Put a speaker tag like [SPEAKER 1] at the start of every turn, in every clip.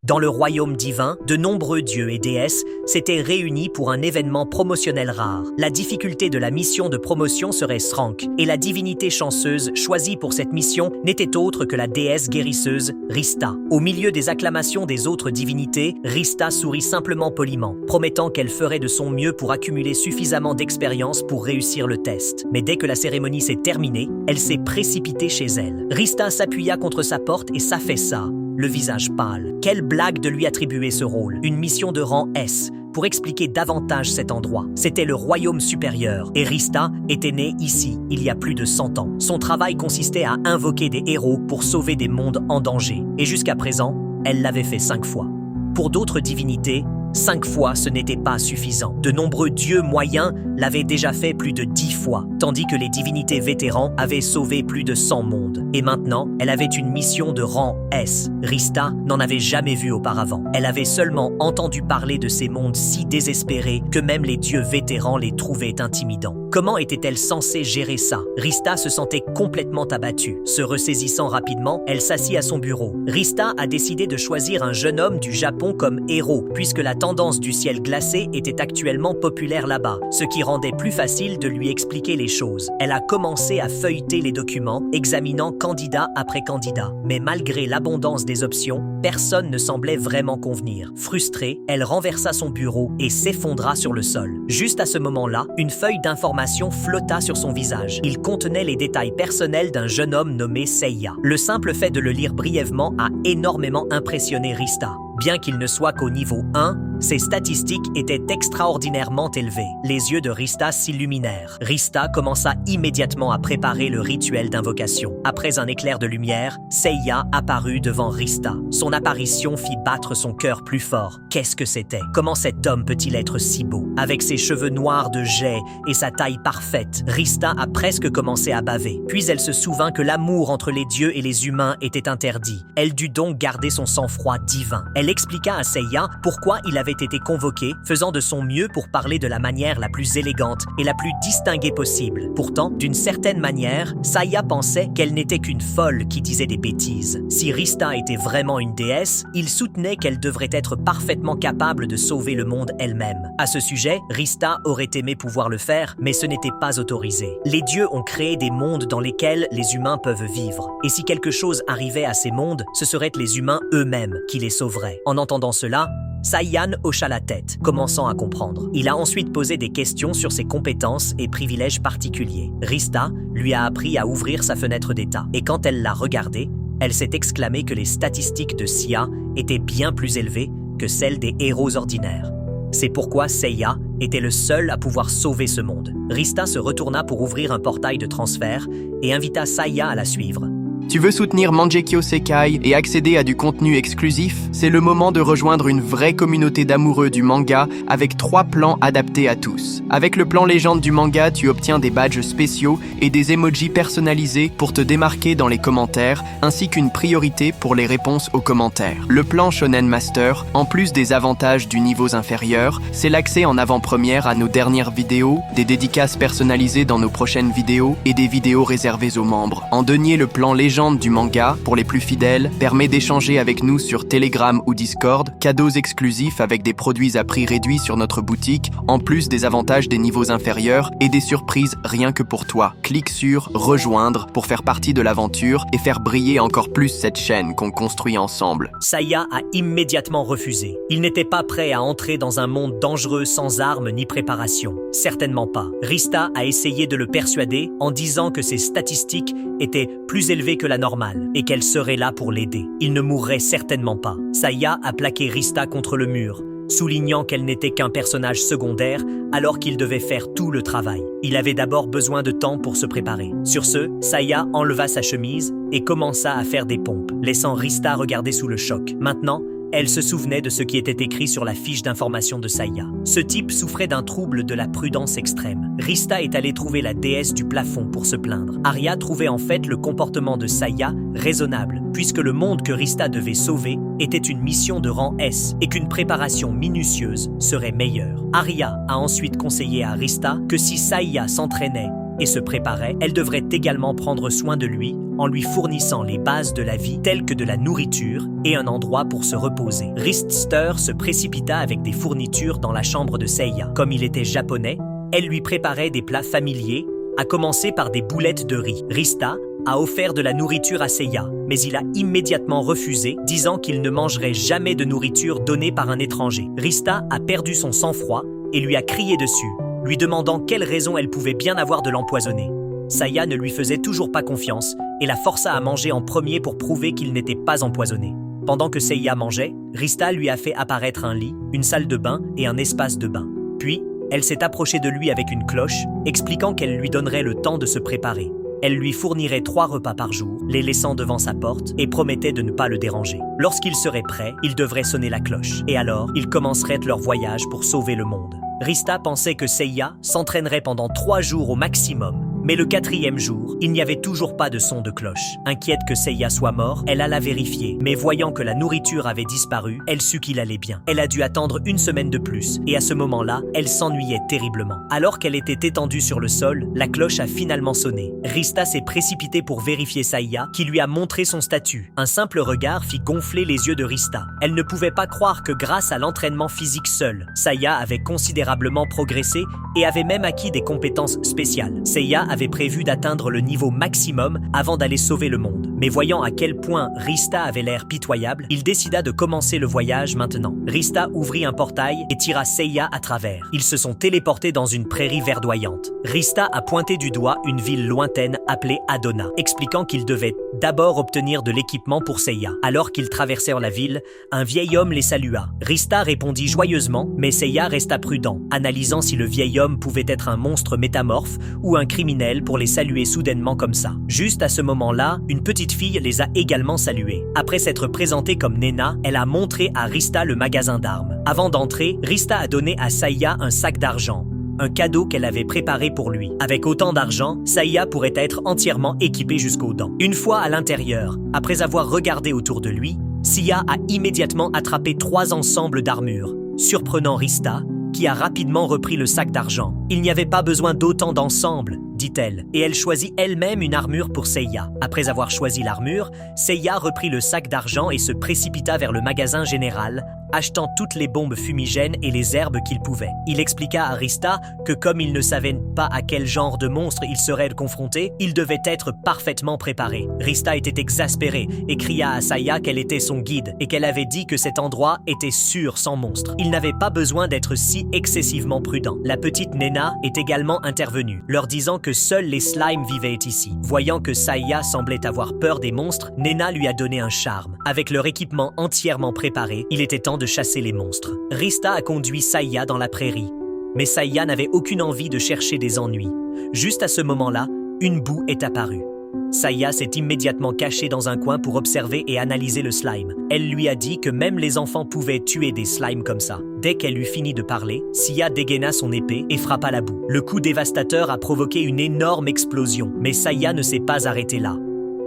[SPEAKER 1] Dans le royaume divin, de nombreux dieux et déesses s'étaient réunis pour un événement promotionnel rare. La difficulté de la mission de promotion serait Srank, et la divinité chanceuse choisie pour cette mission n'était autre que la déesse guérisseuse Rista. Au milieu des acclamations des autres divinités, Rista sourit simplement poliment, promettant qu'elle ferait de son mieux pour accumuler suffisamment d'expérience pour réussir le test. Mais dès que la cérémonie s'est terminée, elle s'est précipitée chez elle. Rista s'appuya contre sa porte et s'affaissa, le visage pâle. Quelle blague de lui attribuer ce rôle, une mission de rang S, pour expliquer davantage cet endroit. C'était le royaume supérieur, et Rista était née ici, il y a plus de 100 ans. Son travail consistait à invoquer des héros pour sauver des mondes en danger, et jusqu'à présent, elle l'avait fait 5 fois. Pour d'autres divinités, 5 fois, ce n'était pas suffisant. De nombreux dieux moyens l'avaient déjà fait plus de 10 fois, tandis que les divinités vétérans avaient sauvé plus de 100 mondes. Et maintenant, elle avait une mission de rang S. Rista n'en avait jamais vu auparavant. Elle avait seulement entendu parler de ces mondes si désespérés que même les dieux vétérans les trouvaient intimidants. Comment était-elle censée gérer ça? Rista se sentait complètement abattue. Se ressaisissant rapidement, elle s'assit à son bureau. Rista a décidé de choisir un jeune homme du Japon comme héros, puisque la tendance du ciel glacé était actuellement populaire là-bas, ce qui rendait plus facile de lui expliquer les choses. Elle a commencé à feuilleter les documents, examinant candidat après candidat. Mais malgré l'abondance des options, personne ne semblait vraiment convenir. Frustrée, elle renversa son bureau et s'effondra sur le sol. Juste à ce moment-là, une feuille d'information flotta sur son visage. Il contenait les détails personnels d'un jeune homme nommé Seiya. Le simple fait de le lire brièvement a énormément impressionné Rista. Bien qu'il ne soit qu'au niveau 1, ses statistiques étaient extraordinairement élevées. Les yeux de Rista s'illuminèrent. Rista commença immédiatement à préparer le rituel d'invocation. Après un éclair de lumière, Seiya apparut devant Rista. Son apparition fit battre son cœur plus fort. Qu'est-ce que c'était? Comment cet homme peut-il être si beau? Avec ses cheveux noirs de jais et sa taille parfaite, Rista a presque commencé à baver. Puis elle se souvint que l'amour entre les dieux et les humains était interdit. Elle dut donc garder son sang-froid divin. Elle expliqua à Seiya pourquoi il avait été convoqué, faisant de son mieux pour parler de la manière la plus élégante et la plus distinguée possible. Pourtant, d'une certaine manière, Seiya pensait qu'elle n'était qu'une folle qui disait des bêtises. Si Rista était vraiment une déesse, il soutenait qu'elle devrait être parfaitement capable de sauver le monde elle-même. À ce sujet, Rista aurait aimé pouvoir le faire, mais ce n'était pas autorisé. Les dieux ont créé des mondes dans lesquels les humains peuvent vivre. Et si quelque chose arrivait à ces mondes, ce seraient les humains eux-mêmes qui les sauveraient. En entendant cela, Saiyan hocha la tête, commençant à comprendre. Il a ensuite posé des questions sur ses compétences et privilèges particuliers. Rista lui a appris à ouvrir sa fenêtre d'état, et quand elle l'a regardé, elle s'est exclamée que les statistiques de Sia étaient bien plus élevées que celles des héros ordinaires. C'est pourquoi Seiya était le seul à pouvoir sauver ce monde. Rista se retourna pour ouvrir un portail de transfert et invita Seiya à la suivre.
[SPEAKER 2] Tu veux soutenir Mangekyo Sekai et accéder à du contenu exclusif? C'est le moment de rejoindre une vraie communauté d'amoureux du manga avec 3 plans adaptés à tous. Avec le plan légende du manga, tu obtiens des badges spéciaux et des emojis personnalisés pour te démarquer dans les commentaires, ainsi qu'une priorité pour les réponses aux commentaires. Le plan Shonen Master, en plus des avantages du niveau inférieur, c'est l'accès en avant-première à nos dernières vidéos, des dédicaces personnalisées dans nos prochaines vidéos et des vidéos réservées aux membres. En denier, le plan légende du manga, pour les plus fidèles, permet d'échanger avec nous sur Telegram ou Discord, cadeaux exclusifs avec des produits à prix réduit sur notre boutique, en plus des avantages des niveaux inférieurs et des surprises rien que pour toi. Clique sur « Rejoindre » pour faire partie de l'aventure et faire briller encore plus cette chaîne qu'on construit ensemble.
[SPEAKER 1] Seiya a immédiatement refusé. Il n'était pas prêt à entrer dans un monde dangereux sans armes ni préparation. Certainement pas. Rista a essayé de le persuader en disant que ses statistiques étaient plus élevées que la normale et qu'elle serait là pour l'aider. Il ne mourrait certainement pas. Seiya a plaqué Rista contre le mur, soulignant qu'elle n'était qu'un personnage secondaire alors qu'il devait faire tout le travail. Il avait d'abord besoin de temps pour se préparer. Sur ce, Seiya enleva sa chemise et commença à faire des pompes, laissant Rista regarder sous le choc. Maintenant, elle se souvenait de ce qui était écrit sur la fiche d'information de Seiya. Ce type souffrait d'un trouble de la prudence extrême. Rista est allée trouver la déesse du plafond pour se plaindre. Arya trouvait en fait le comportement de Seiya raisonnable, puisque le monde que Rista devait sauver était une mission de rang S et qu'une préparation minutieuse serait meilleure. Arya a ensuite conseillé à Rista que si Seiya s'entraînait et se préparait, elle devrait également prendre soin de lui en lui fournissant les bases de la vie telles que de la nourriture et un endroit pour se reposer. Rister se précipita avec des fournitures dans la chambre de Seiya. Comme il était japonais, elle lui préparait des plats familiers, à commencer par des boulettes de riz. Rista a offert de la nourriture à Seiya, mais il a immédiatement refusé, disant qu'il ne mangerait jamais de nourriture donnée par un étranger. Rista a perdu son sang-froid et lui a crié dessus, lui demandant quelle raison elle pouvait bien avoir de l'empoisonner. Seiya ne lui faisait toujours pas confiance et la força à manger en premier pour prouver qu'il n'était pas empoisonné. Pendant que Seiya mangeait, Rista lui a fait apparaître un lit, une salle de bain et un espace de bain. Puis, elle s'est approchée de lui avec une cloche, expliquant qu'elle lui donnerait le temps de se préparer. Elle lui fournirait 3 repas par jour, les laissant devant sa porte, et promettait de ne pas le déranger. Lorsqu'il serait prêt, il devrait sonner la cloche. Et alors, ils commenceraient leur voyage pour sauver le monde. Rista pensait que Seiya s'entraînerait pendant 3 jours au maximum. Mais le 4e jour, il n'y avait toujours pas de son de cloche. Inquiète que Seiya soit mort, elle alla vérifier. Mais voyant que la nourriture avait disparu, elle sut qu'il allait bien. Elle a dû attendre 1 semaine de plus. Et à ce moment-là, elle s'ennuyait terriblement. Alors qu'elle était étendue sur le sol, la cloche a finalement sonné. Rista s'est précipitée pour vérifier Seiya, qui lui a montré son statut. Un simple regard fit gonfler les yeux de Rista. Elle ne pouvait pas croire que grâce à l'entraînement physique seul, Seiya avait considérablement progressé et avait même acquis des compétences spéciales. Seiya avait prévu d'atteindre le niveau maximum avant d'aller sauver le monde. Mais voyant à quel point Rista avait l'air pitoyable, il décida de commencer le voyage maintenant. Rista ouvrit un portail et tira Seiya à travers. Ils se sont téléportés dans une prairie verdoyante. Rista a pointé du doigt une ville lointaine appelée Adona, expliquant qu'il devait d'abord obtenir de l'équipement pour Seiya. Alors qu'ils traversèrent la ville, un vieil homme les salua. Rista répondit joyeusement, mais Seiya resta prudent, analysant si le vieil homme pouvait être un monstre métamorphe ou un criminel pour les saluer soudainement comme ça. Juste à ce moment-là, une petite fille les a également salués. Après s'être présentée comme Nena, elle a montré à Rista le magasin d'armes. Avant d'entrer, Rista a donné à Seiya un sac d'argent, un cadeau qu'elle avait préparé pour lui. Avec autant d'argent, Seiya pourrait être entièrement équipé jusqu'aux dents. Une fois à l'intérieur, après avoir regardé autour de lui, Seiya a immédiatement attrapé 3 ensembles d'armures, surprenant Rista, qui a rapidement repris le sac d'argent. Il n'y avait pas besoin d'autant d'ensembles, dit-elle, et elle choisit elle-même une armure pour Seiya. Après avoir choisi l'armure, Seiya reprit le sac d'argent et se précipita vers le magasin général, achetant toutes les bombes fumigènes et les herbes qu'il pouvait. Il expliqua à Rista que comme il ne savait pas à quel genre de monstre il serait confronté, il devait être parfaitement préparé. Rista était exaspérée et cria à Seiya qu'elle était son guide et qu'elle avait dit que cet endroit était sûr sans monstre. Il n'avait pas besoin d'être si excessivement prudent. La petite Nena est également intervenue, leur disant que seuls les slimes vivaient ici. Voyant que Seiya semblait avoir peur des monstres, Nena lui a donné un charme. Avec leur équipement entièrement préparé, il était temps de chasser les monstres. Rista a conduit Seiya dans la prairie, mais Seiya n'avait aucune envie de chercher des ennuis. Juste à ce moment-là, une boue est apparue. Seiya s'est immédiatement cachée dans un coin pour observer et analyser le slime. Elle lui a dit que même les enfants pouvaient tuer des slimes comme ça. Dès qu'elle eut fini de parler, Seiya dégaina son épée et frappa la boue. Le coup dévastateur a provoqué une énorme explosion, mais Seiya ne s'est pas arrêté là.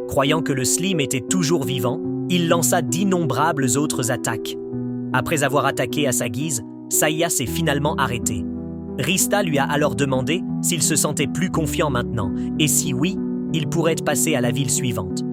[SPEAKER 1] Croyant que le slime était toujours vivant, il lança d'innombrables autres attaques. Après avoir attaqué à sa guise, Seiya s'est finalement arrêté. Rista lui a alors demandé s'il se sentait plus confiant maintenant, et si oui, il pourrait passer à la ville suivante.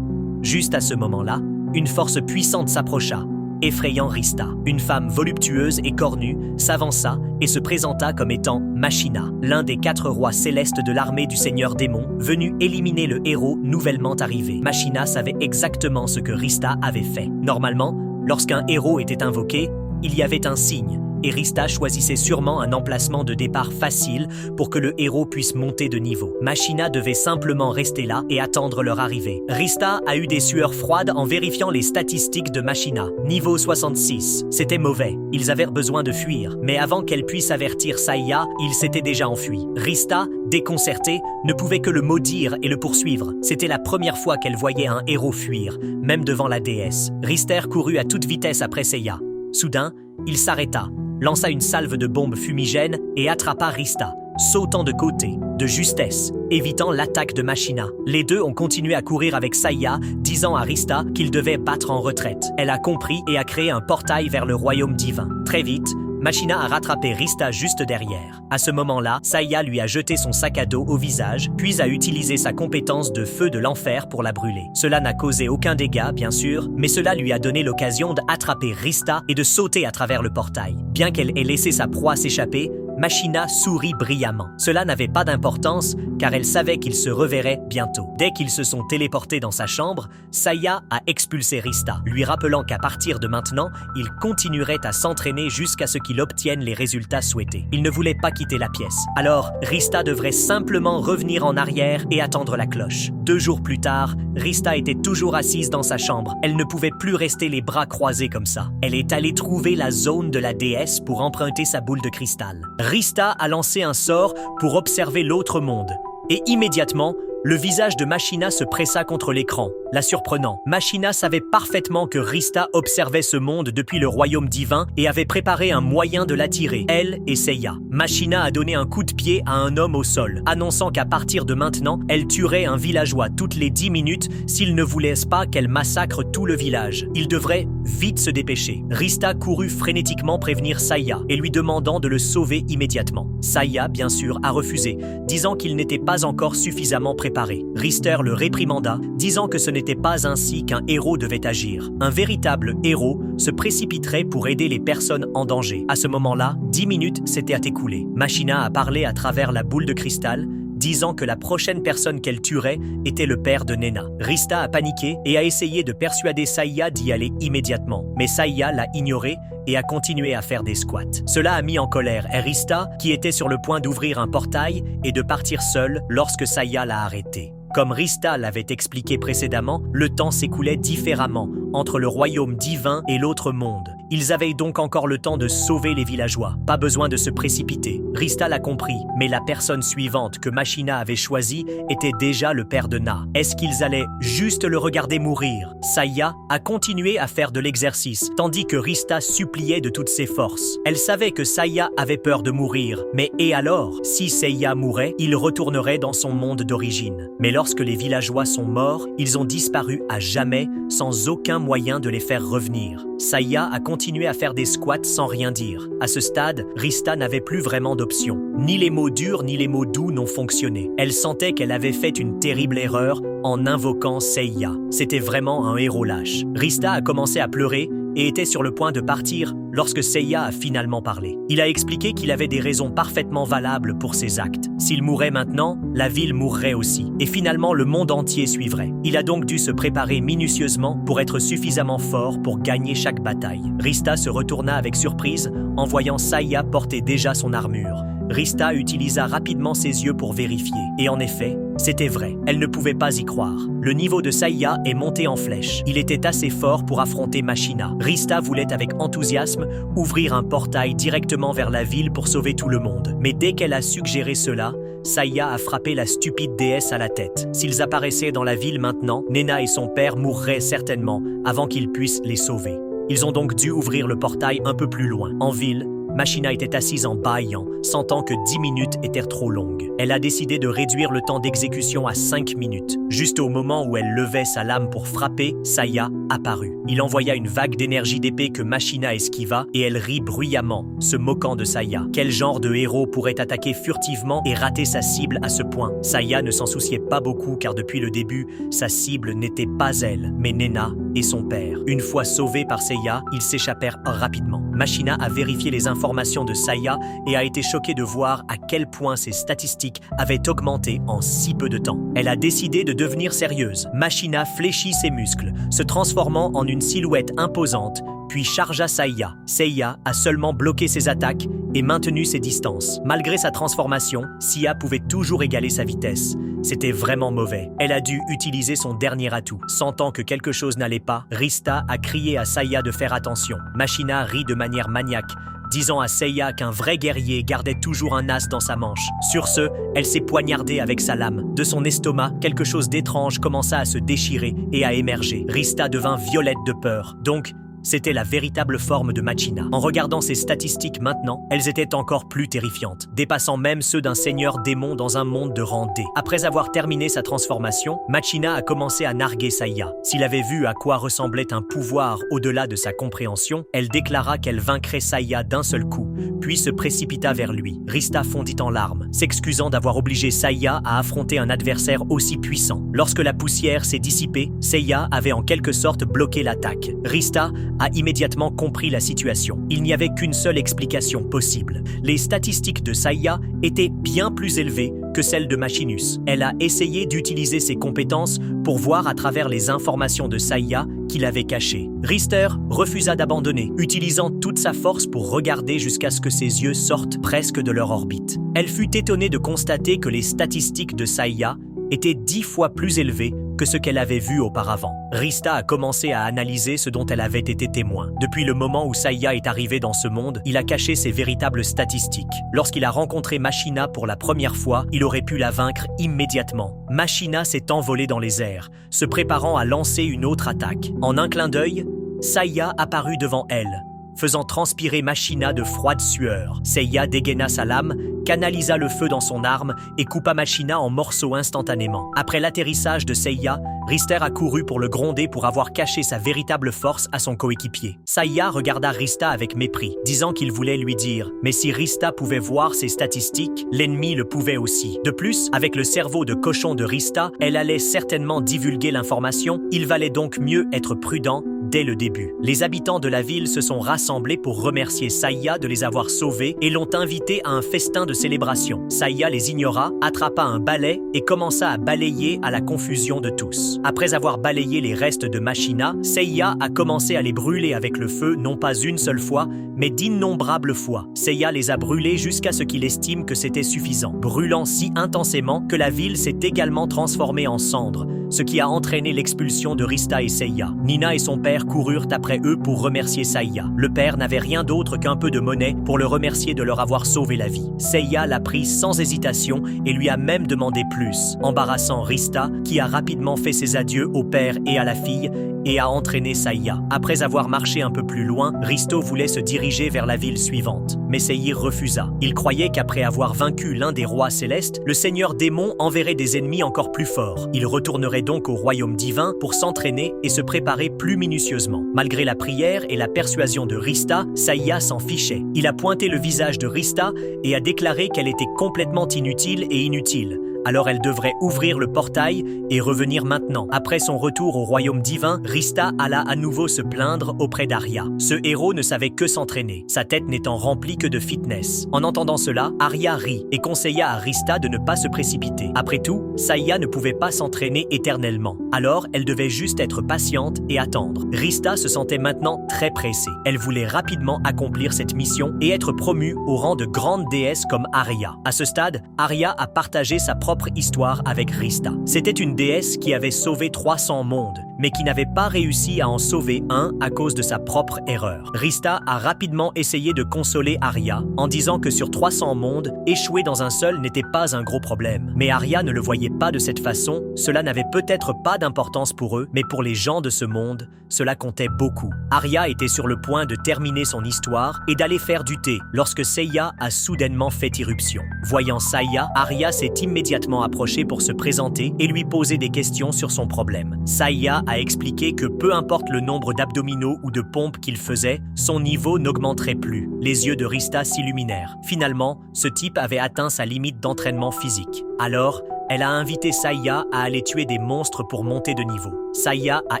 [SPEAKER 1] Juste à ce moment-là, une force puissante s'approcha, effrayant Rista. Une femme voluptueuse et cornue s'avança et se présenta comme étant Machina, l'un des 4 rois célestes de l'armée du Seigneur Démon, venu éliminer le héros nouvellement arrivé. Machina savait exactement ce que Rista avait fait. Normalement, lorsqu'un héros était invoqué, il y avait un signe, et Rista choisissait sûrement un emplacement de départ facile pour que le héros puisse monter de niveau. Machina devait simplement rester là et attendre leur arrivée. Rista a eu des sueurs froides en vérifiant les statistiques de Machina. Niveau 66, c'était mauvais. Ils avaient besoin de fuir, mais avant qu'elle puisse avertir Seiya, il s'était déjà enfui. Rista, déconcertée, ne pouvait que le maudire et le poursuivre. C'était la première fois qu'elle voyait un héros fuir, même devant la déesse. Rister courut à toute vitesse après Seiya. Soudain, il s'arrêta, lança une salve de bombes fumigènes et attrapa Rista, sautant de côté, de justesse, évitant l'attaque de Machina. Les deux ont continué à courir avec Seiya, disant à Rista qu'il devait battre en retraite. Elle a compris et a créé un portail vers le royaume divin. Très vite, Machina a rattrapé Rista juste derrière. À ce moment-là, Saya lui a jeté son sac à dos au visage, puis a utilisé sa compétence de feu de l'enfer pour la brûler. Cela n'a causé aucun dégât, bien sûr, mais cela lui a donné l'occasion d'attraper Rista et de sauter à travers le portail. Bien qu'elle ait laissé sa proie s'échapper, Machina sourit brillamment. Cela n'avait pas d'importance car elle savait qu'ils se reverraient bientôt. Dès qu'ils se sont téléportés dans sa chambre, Saya a expulsé Rista, lui rappelant qu'à partir de maintenant, il continuerait à s'entraîner jusqu'à ce qu'il obtienne les résultats souhaités. Il ne voulait pas quitter la pièce. Alors, Rista devrait simplement revenir en arrière et attendre la cloche. 2 jours plus tard, Rista était toujours assise dans sa chambre. Elle ne pouvait plus rester les bras croisés comme ça. Elle est allée trouver la zone de la déesse pour emprunter sa boule de cristal. Rista a lancé un sort pour observer l'autre monde. Et immédiatement, le visage de Machina se pressa contre l'écran, la surprenant. Machina savait parfaitement que Rista observait ce monde depuis le royaume divin et avait préparé un moyen de l'attirer, elle et Seiya. Machina a donné un coup de pied à un homme au sol, annonçant qu'à partir de maintenant, elle tuerait un villageois toutes les 10 minutes s'il ne voulait pas qu'elle massacre tout le village. Il devrait vite se dépêcher. Rista courut frénétiquement prévenir Saya et lui demandant de le sauver immédiatement. Saya, bien sûr, a refusé, disant qu'il n'était pas encore suffisamment préparé. Rister le réprimanda, disant que ce n'était pas ainsi qu'un héros devait agir. Un véritable héros se précipiterait pour aider les personnes en danger. À ce moment-là, 10 minutes s'étaient écoulées. Machina a parlé à travers la boule de cristal, disant que la prochaine personne qu'elle tuerait était le père de Nena. Rista a paniqué et a essayé de persuader Saya d'y aller immédiatement. Mais Saya l'a ignoré et a continué à faire des squats. Cela a mis en colère Rista, qui était sur le point d'ouvrir un portail et de partir seule lorsque Saya l'a arrêté. Comme Rista l'avait expliqué précédemment, le temps s'écoulait différemment entre le royaume divin et l'autre monde. Ils avaient donc encore le temps de sauver les villageois. Pas besoin de se précipiter. Rista l'a compris, mais la personne suivante que Machina avait choisie était déjà le père de Na. Est-ce qu'ils allaient juste le regarder mourir? Saya a continué à faire de l'exercice, tandis que Rista suppliait de toutes ses forces. Elle savait que Saya avait peur de mourir, mais et alors? Si Seiya mourait, il retournerait dans son monde d'origine. Mais lorsque les villageois sont morts, ils ont disparu à jamais, sans aucun moyen de les faire revenir. Saya a continué à faire des squats sans rien dire. À ce stade, Rista n'avait plus vraiment d'option. Ni les mots durs ni les mots doux n'ont fonctionné. Elle sentait qu'elle avait fait une terrible erreur en invoquant Seiya. C'était vraiment un héros lâche. Rista a commencé à pleurer et était sur le point de partir lorsque Seiya a finalement parlé. Il a expliqué qu'il avait des raisons parfaitement valables pour ses actes. S'il mourait maintenant, la ville mourrait aussi. Et finalement, le monde entier suivrait. Il a donc dû se préparer minutieusement pour être suffisamment fort pour gagner chaque bataille. Rista se retourna avec surprise en voyant Seiya porter déjà son armure. Rista utilisa rapidement ses yeux pour vérifier. Et en effet, c'était vrai. Elle ne pouvait pas y croire. Le niveau de Seiya est monté en flèche. Il était assez fort pour affronter Machina. Rista voulait avec enthousiasme ouvrir un portail directement vers la ville pour sauver tout le monde. Mais dès qu'elle a suggéré cela, Seiya a frappé la stupide déesse à la tête. S'ils apparaissaient dans la ville maintenant, Nena et son père mourraient certainement avant qu'ils puissent les sauver. Ils ont donc dû ouvrir le portail un peu plus loin. En ville, Machina était assise en bâillant, sentant que 10 minutes étaient trop longues. Elle a décidé de réduire le temps d'exécution à 5 minutes. Juste au moment où elle levait sa lame pour frapper, Saya apparut. Il envoya une vague d'énergie d'épée que Machina esquiva et elle rit bruyamment, se moquant de Saya. Quel genre de héros pourrait attaquer furtivement et rater sa cible à ce point? Saya ne s'en souciait pas beaucoup car depuis le début, sa cible n'était pas elle, mais Nena et son père. Une fois sauvés par Seiya, ils s'échappèrent rapidement. Machina a vérifié les informations de Saya et a été choquée de voir à quel point ses statistiques avaient augmenté en si peu de temps. Elle a décidé de devenir sérieuse. Machina fléchit ses muscles, se transformant en une silhouette imposante, puis chargea Seiya. Seiya a seulement bloqué ses attaques et maintenu ses distances. Malgré sa transformation, Sia pouvait toujours égaler sa vitesse. C'était vraiment mauvais. Elle a dû utiliser son dernier atout. Sentant que quelque chose n'allait pas, Rista a crié à Seiya de faire attention. Machina rit de manière maniaque, disant à Seiya qu'un vrai guerrier gardait toujours un as dans sa manche. Sur ce, elle s'est poignardée avec sa lame. De son estomac, quelque chose d'étrange commença à se déchirer et à émerger. Rista devint violette de peur. Donc, C'était la véritable forme de Machina. En regardant ses statistiques maintenant, elles étaient encore plus terrifiantes, dépassant même ceux d'un seigneur démon dans un monde de rang D. Après avoir terminé sa transformation, Machina a commencé à narguer Saiya. S'il avait vu à quoi ressemblait un pouvoir au-delà de sa compréhension, elle déclara qu'elle vaincrait Saiya d'un seul coup, puis se précipita vers lui. Rista fondit en larmes, s'excusant d'avoir obligé Saiya à affronter un adversaire aussi puissant. Lorsque la poussière s'est dissipée, Seiya avait en quelque sorte bloqué l'attaque. Rista a immédiatement compris la situation. Il n'y avait qu'une seule explication possible. Les statistiques de Saiya étaient bien plus élevées que celles de Machinus. Elle a essayé d'utiliser ses compétences pour voir à travers les informations de Saiya qu'il avait cachées. Rister refusa d'abandonner, utilisant toute sa force pour regarder jusqu'à ce que ses yeux sortent presque de leur orbite. Elle fut étonnée de constater que les statistiques de Saiya étaient 10 fois plus élevées que ce qu'elle avait vu auparavant. Rista a commencé à analyser ce dont elle avait été témoin. Depuis le moment où Saiya est arrivé dans ce monde, il a caché ses véritables statistiques. Lorsqu'il a rencontré Machina pour la première fois, il aurait pu la vaincre immédiatement. Machina s'est envolé dans les airs, se préparant à lancer une autre attaque. En un clin d'œil, Saiya apparut devant elle, faisant transpirer Machina de froide sueur. Seiya dégaina sa lame, canalisa le feu dans son arme et coupa Machina en morceaux instantanément. Après l'atterrissage de Seiya, Rister a couru pour le gronder pour avoir caché sa véritable force à son coéquipier. Seiya regarda Rista avec mépris, disant qu'il voulait lui dire « Mais si Rista pouvait voir ses statistiques, l'ennemi le pouvait aussi. » De plus, avec le cerveau de cochon de Rista, elle allait certainement divulguer l'information, il valait donc mieux être prudent dès le début. Les habitants de la ville se sont rassemblés pour remercier Saiya de les avoir sauvés et l'ont invité à un festin de célébration. Saiya les ignora, attrapa un balai et commença à balayer à la confusion de tous. Après avoir balayé les restes de Machina, Seiya a commencé à les brûler avec le feu non pas une seule fois, mais d'innombrables fois. Seiya les a brûlés jusqu'à ce qu'il estime que c'était suffisant, brûlant si intensément que la ville s'est également transformée en cendres, ce qui a entraîné l'expulsion de Rista et Seiya. Nina et son père coururent après eux pour remercier Saiya. Le père n'avait rien d'autre qu'un peu de monnaie pour le remercier de leur avoir sauvé la vie. Seiya l'a pris sans hésitation et lui a même demandé plus, embarrassant Rista, qui a rapidement fait ses adieux au père et à la fille, et a entraîné Saiya. Après avoir marché un peu plus loin, Risto voulait se diriger vers la ville suivante. Mais Seir refusa. Il croyait qu'après avoir vaincu l'un des rois célestes, le seigneur démon enverrait des ennemis encore plus forts. Il retournerait donc au royaume divin pour s'entraîner et se préparer plus minutieusement. Malgré la prière et la persuasion de Rista, Saiya s'en fichait. Il a pointé le visage de Rista et a déclaré qu'elle était complètement inutile et inutile. Alors elle devrait ouvrir le portail et revenir maintenant. Après son retour au royaume divin, Rista alla à nouveau se plaindre auprès d'Arya. Ce héros ne savait que s'entraîner, sa tête n'étant remplie que de fitness. En entendant cela, Arya rit et conseilla à Rista de ne pas se précipiter. Après tout, Saiya ne pouvait pas s'entraîner éternellement. Alors, elle devait juste être patiente et attendre. Rista se sentait maintenant très pressée. Elle voulait rapidement accomplir cette mission et être promue au rang de grande déesse comme Arya. À ce stade, Arya a partagé sa propre histoire avec Rista. C'était une déesse qui avait sauvé 300 mondes, mais qui n'avait pas réussi à en sauver un à cause de sa propre erreur. Rista a rapidement essayé de consoler Arya en disant que sur 300 mondes, échouer dans un seul n'était pas un gros problème. Mais Arya ne le voyait pas de cette façon, cela n'avait peut-être pas d'importance pour eux, mais pour les gens de ce monde, cela comptait beaucoup. Arya était sur le point de terminer son histoire et d'aller faire du thé lorsque Seiya a soudainement fait irruption. Voyant Saiya, Arya s'est immédiatement approchée pour se présenter et lui poser des questions sur son problème. Saiya a expliqué que peu importe le nombre d'abdominaux ou de pompes qu'il faisait, son niveau n'augmenterait plus. Les yeux de Rista s'illuminèrent. Finalement, ce type avait atteint sa limite d'entraînement physique. Alors, elle a invité Saiya à aller tuer des monstres pour monter de niveau. Saiya a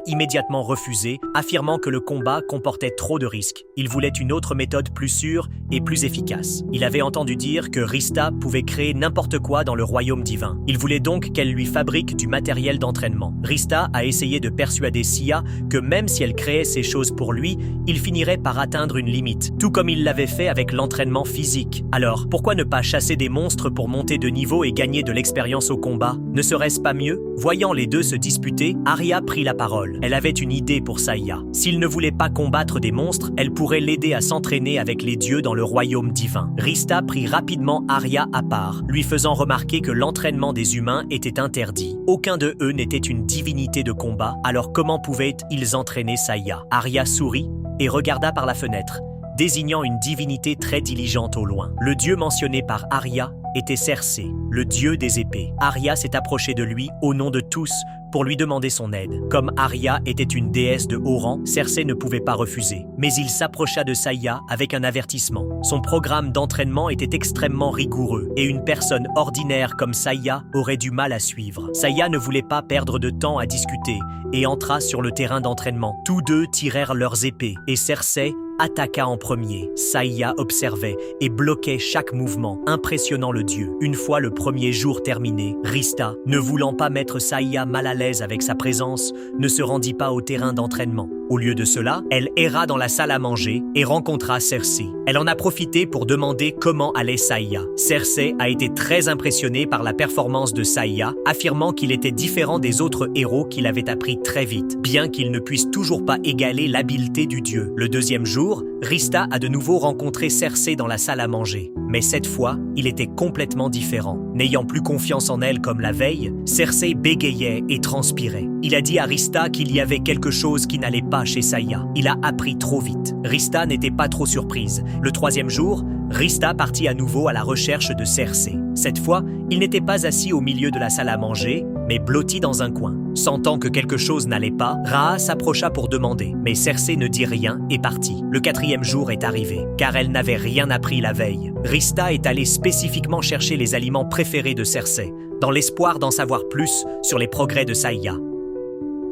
[SPEAKER 1] immédiatement refusé, affirmant que le combat comportait trop de risques. Il voulait une autre méthode plus sûre et plus efficace. Il avait entendu dire que Rista pouvait créer n'importe quoi dans le royaume divin. Il voulait donc qu'elle lui fabrique du matériel d'entraînement. Rista a essayé de persuader Sia que même si elle créait ces choses pour lui, il finirait par atteindre une limite, tout comme il l'avait fait avec l'entraînement physique. Alors, pourquoi ne pas chasser des monstres pour monter de niveau et gagner de l'expérience au combat, ne serait-ce pas mieux? Voyant les deux se disputer, Arya prit la parole. Elle avait une idée pour Saya. S'il ne voulait pas combattre des monstres, elle pourrait l'aider à s'entraîner avec les dieux dans le royaume divin. Rhysta prit rapidement Arya à part, lui faisant remarquer que l'entraînement des humains était interdit. Aucun de eux n'était une divinité de combat, alors comment pouvaient-ils entraîner Saya? Arya sourit et regarda par la fenêtre, désignant une divinité très diligente au loin. Le dieu mentionné par Arya était Cersei, le dieu des épées. Arya s'est approchée de lui au nom de tous pour lui demander son aide. Comme Arya était une déesse de haut rang, Cersei ne pouvait pas refuser. Mais il s'approcha de Saya avec un avertissement. Son programme d'entraînement était extrêmement rigoureux et une personne ordinaire comme Saya aurait du mal à suivre. Saya ne voulait pas perdre de temps à discuter et entra sur le terrain d'entraînement. Tous deux tirèrent leurs épées et Cersei attaqua en premier. Saya observait et bloquait chaque mouvement, impressionnant le dieu. Une fois le premier jour terminé, Rhysta, ne voulant pas mettre Saya mal à l'aise avec sa présence, ne se rendit pas au terrain d'entraînement. Au lieu de cela, elle erra dans la salle à manger et rencontra Cersei. Elle en a profité pour demander comment allait Saya. Cersei a été très impressionnée par la performance de Saya, affirmant qu'il était différent des autres héros qu'il avait appris très vite, bien qu'il ne puisse toujours pas égaler l'habileté du dieu. Le deuxième jour, Rhysta a de nouveau rencontré Cersei dans la salle à manger. Mais cette fois, il était complètement différent. N'ayant plus confiance en elle comme la veille, Cersei bégayait et transpirait. Il a dit à Rhysta qu'il y avait quelque chose qui n'allait pas chez Saya. Il a appris trop vite. Rhysta n'était pas trop surprise. Le troisième jour, Rhysta partit à nouveau à la recherche de Cersei. Cette fois, il n'était pas assis au milieu de la salle à manger, mais blotti dans un coin. Sentant que quelque chose n'allait pas, Raa s'approcha pour demander, mais Cersei ne dit rien et partit. Le quatrième jour est arrivé, car elle n'avait rien appris la veille. Rhysta est allée spécifiquement chercher les aliments préférés de Cersei, dans l'espoir d'en savoir plus sur les progrès de Saya.